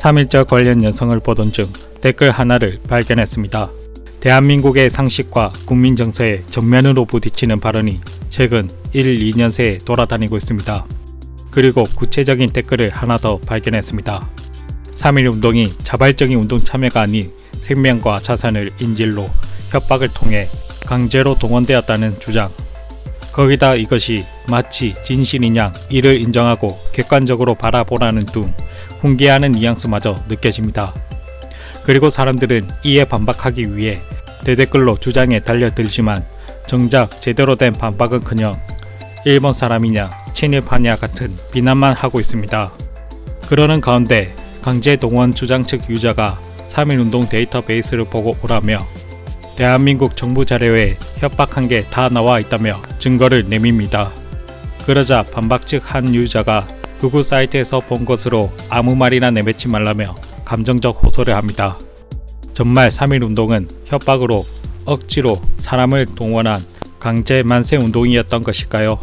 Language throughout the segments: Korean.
3.1절 관련 영상을 보던 중 댓글 하나를 발견했습니다. 대한민국의 상식과 국민 정서에 전면으로 부딪히는 발언이 최근 1, 2년 새에 돌아다니고 있습니다. 그리고 구체적인 댓글을 하나 더 발견했습니다. 3.1운동이 자발적인 운동 참여가 아닌 생명과 자산을 인질로 협박을 통해 강제로 동원되었다는 주장. 거기다 이것이 마치 진실인 양 이를 인정하고 객관적으로 바라보라는 둥 훈계하는 뉘앙스마저 느껴집니다. 그리고 사람들은 이에 반박하기 위해 대댓글로 주장에 달려들지만 정작 제대로 된 반박은커녕 일본 사람이냐 친일파냐 같은 비난만 하고 있습니다. 그러는 가운데 강제동원 주장 측 유저가 3.1운동 데이터베이스를 보고 오라며 대한민국 정부 자료에 협박한 게 다 나와 있다며 증거를 내밉니다. 그러자 반박 측 한 유저가 구글 사이트에서 본 것으로 아무 말이나 내뱉지 말라며 감정적 호소를 합니다. 정말 3.1운동은 협박으로 억지로 사람을 동원한 강제 만세 운동이었던 것일까요?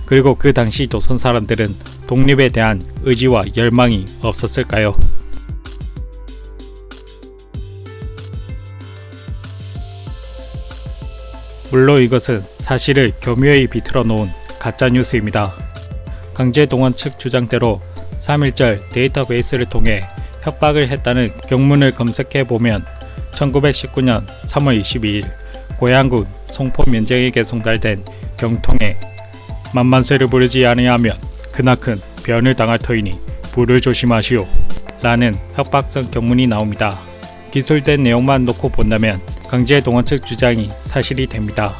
그리고 그 당시 조선 사람들은 독립에 대한 의지와 열망이 없었을까요? 물론 이것은 사실을 교묘히 비틀어 놓은 가짜뉴스입니다. 강제동원 측 주장대로 3.1절 데이터베이스를 통해 협박을 했다는 경문을 검색해보면 1919년 3월 22일 고양군 송포 면쟁에게 송달된 경통에 만만세를 부르지 아니하면 크나큰 변을 당할 터이니 불을 조심하시오 라는 협박성 경문이 나옵니다. 기술된 내용만 놓고 본다면 강제동원 측 주장이 사실이 됩니다.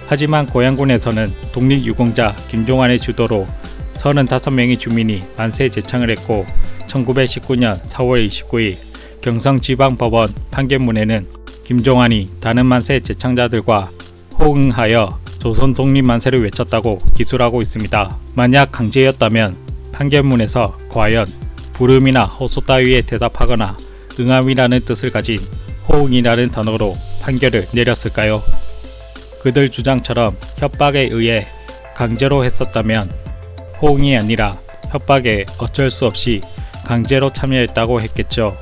하지만 고양군에서는 독립유공자 김종환의 주도로 35명의 주민이 만세 제창을 했고 1919년 4월 29일 경성지방법원 판결문에는 김종환이 다른 만세 제창자들과 호응하여 조선 독립만세를 외쳤다고 기술하고 있습니다. 만약 강제였다면 판결문에서 과연 부름이나 호소 따위에 대답하거나 응함이라는 뜻을 가진 호응이라는 단어로 판결을 내렸을까요? 그들 주장처럼 협박에 의해 강제로 했었다면 호응이 아니라 협박에 어쩔 수 없이 강제로 참여했다고 했겠죠.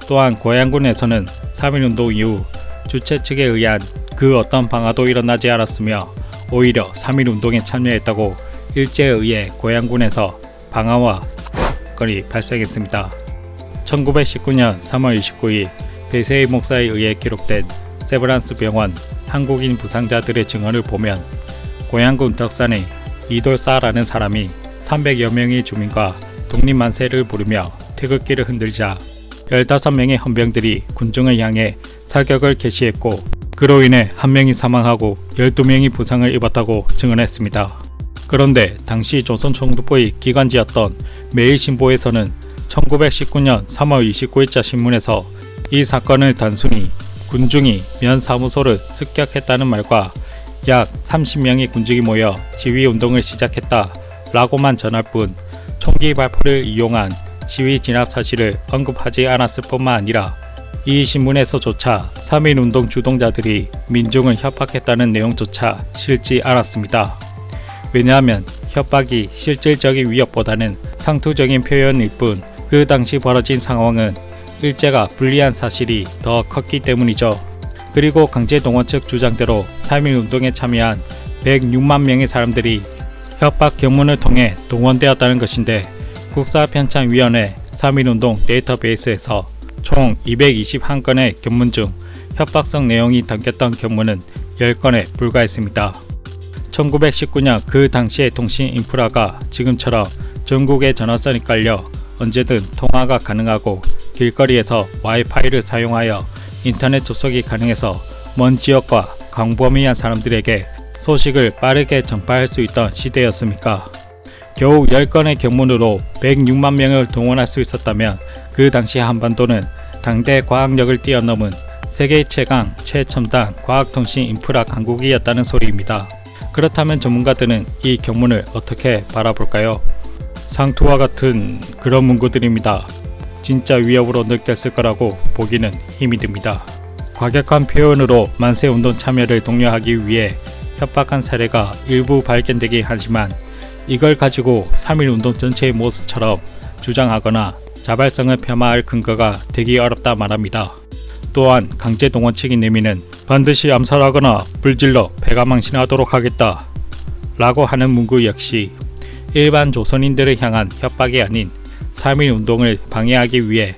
또한 고양군에서는 3.1운동 이후 주최 측에 의한 그 어떤 방화도 일어나지 않았으며 오히려 3.1운동에 참여했다고 일제에 의해 고양군에서 방화와 건이 발생했습니다. 1919년 3월 29일 배세희 목사에 의해 기록된 세브란스 병원 한국인 부상자들의 증언을 보면 고양군 덕산에 이돌사라는 사람이 300여 명의 주민과 독립만세를 부르며 태극기를 흔들자 15명의 헌병들이 군중을 향해 사격을 개시했고 그로 인해 1명이 사망하고 12명이 부상을 입었다고 증언했습니다. 그런데 당시 조선총독부의 기관지였던 매일신보에서는 1919년 3월 29일자 신문에서 이 사건을 단순히 군중이 면 사무소를 습격했다는 말과 약 30명의 군중이 모여 시위운동을 시작했다 라고만 전할 뿐 총기 발포를 이용한 시위 진압 사실을 언급하지 않았을 뿐만 아니라 이 신문에서조차 3.1운동 주동자들이 민중을 협박했다는 내용조차 실지 않았습니다. 왜냐하면 협박이 실질적인 위협보다는 상투적인 표현일 뿐 그 당시 벌어진 상황은 일제가 불리한 사실이 더 컸기 때문이죠. 그리고 강제동원 측 주장대로 3.1운동에 참여한 106만 명의 사람들이 협박 경문을 통해 동원되었다는 것인데 국사편찬위원회 3.1운동 데이터베이스에서 총 221건의 경문 중 협박성 내용이 담겼던 경문은 10건에 불과했습니다. 1919년 그 당시의 통신 인프라가 지금처럼 전국에 전화선이 깔려 언제든 통화가 가능하고 길거리에서 와이파이를 사용하여 인터넷 접속이 가능해서 먼 지역과 광범위한 사람들에게 소식을 빠르게 전파할 수 있던 시대였습니까? 겨우 10건의 경문으로 106만 명을 동원할 수 있었다면 그 당시 한반도는 당대 과학력을 뛰어넘은 세계 최강 최첨단 과학통신 인프라 강국이었다는 소리입니다. 그렇다면 전문가들은 이 경문을 어떻게 바라볼까요? 상투와 같은 그런 문구들입니다. 진짜 위협으로 느꼈을 거라고 보기는 힘이 듭니다. 과격한 표현으로 만세운동 참여를 독려하기 위해 협박한 사례가 일부 발견되긴 하지만 이걸 가지고 3.1운동 전체의 모습처럼 주장하거나 자발성을 폄하할 근거가 되기 어렵다 말합니다. 또한 강제동원 측이 내미는 반드시 암살하거나 불질러 패가망신하도록 하겠다 라고 하는 문구 역시 일반 조선인들을 향한 협박이 아닌 3.1 운동을 방해하기 위해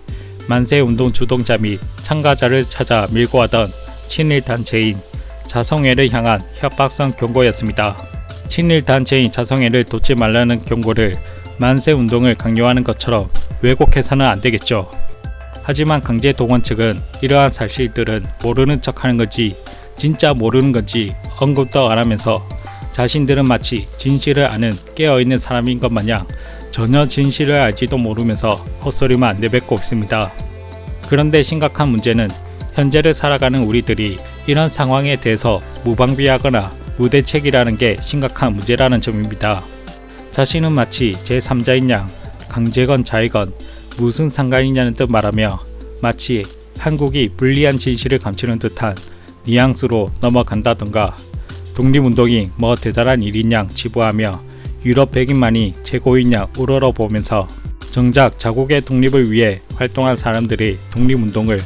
만세운동 주동자 및 참가자를 찾아 밀고 하던 친일단체인 자성회를 향한 협박성 경고였습니다. 친일단체인 자성회를 돕지 말라는 경고를 만세운동을 강요하는 것처럼 왜곡해서는 안되겠죠. 하지만 강제동원 측은 이러한 사실들은 모르는 척하는 건지 진짜 모르는 건지 언급도 안하면서 자신들은 마치 진실을 아는 깨어있는 사람인 것 마냥 전혀 진실을 알지도 모르면서 헛소리만 내뱉고 있습니다. 그런데 심각한 문제는 현재를 살아가는 우리들이 이런 상황에 대해서 무방비하거나 무대책이라는 게 심각한 문제라는 점입니다. 자신은 마치 제3자인 양 강제건 자해건 무슨 상관이냐는 듯 말하며 마치 한국이 불리한 진실을 감추는 듯한 뉘앙스로 넘어간다던가 독립운동이 뭐 대단한 일인 양 치부하며 유럽 백인만이 최고인 양 우러러보면서 정작 자국의 독립을 위해 활동한 사람들이 독립운동을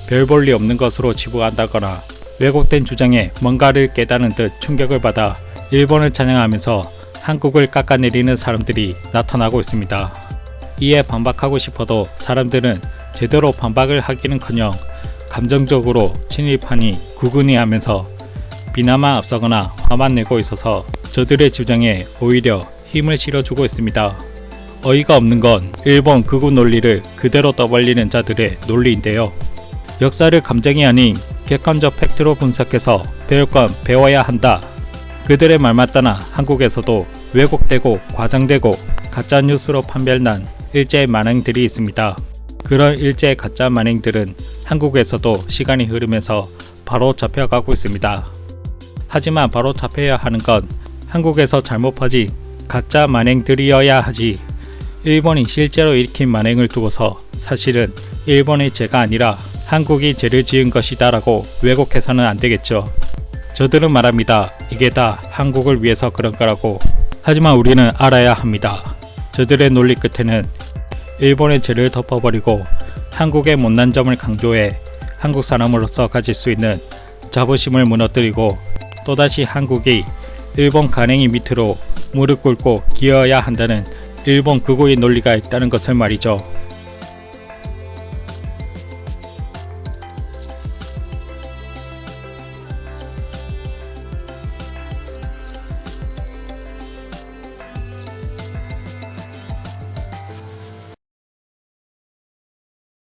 별 볼 리 없는 것으로 치부한다거나 왜곡된 주장에 뭔가를 깨닫는 듯 충격을 받아 일본을 찬양하면서 한국을 깎아내리는 사람들이 나타나고 있습니다. 이에 반박하고 싶어도 사람들은 제대로 반박을 하기는커녕 감정적으로 친일파니 구근이 하면서 비난만 앞서거나 화만 내고 있어서 저들의 주장에 오히려 힘을 실어주고 있습니다. 어이가 없는 건 일본 극우 논리를 그대로 떠벌리는 자들의 논리인데요. 역사를 감정이 아닌 객관적 팩트로 분석해서 배울 건 배워야 한다. 그들의 말 맞다나 한국에서도 왜곡되고 과장되고 가짜뉴스로 판별난 일제 만행들이 있습니다. 그런 일제 가짜 만행들은 한국에서도 시간이 흐르면서 바로 잡혀가고 있습니다. 하지만 바로 잡혀야 하는 건 한국에서 잘못 퍼진 가짜 만행들이어야 하지, 일본이 실제로 일으킨 만행을 두고서 사실은 일본의 죄가 아니라 한국이 죄를 지은 것이다 라고 왜곡해서는 안되겠죠. 저들은 말합니다. 이게 다 한국을 위해서 그런 거라고. 하지만 우리는 알아야 합니다. 저들의 논리 끝에는 일본의 죄를 덮어버리고 한국의 못난 점을 강조해 한국 사람으로서 가질 수 있는 자부심을 무너뜨리고 또다시 한국이 일본 간행이 밑으로 무릎 꿇고 기어야 한다는 일본 극우의 논리가 있다는 것을 말이죠.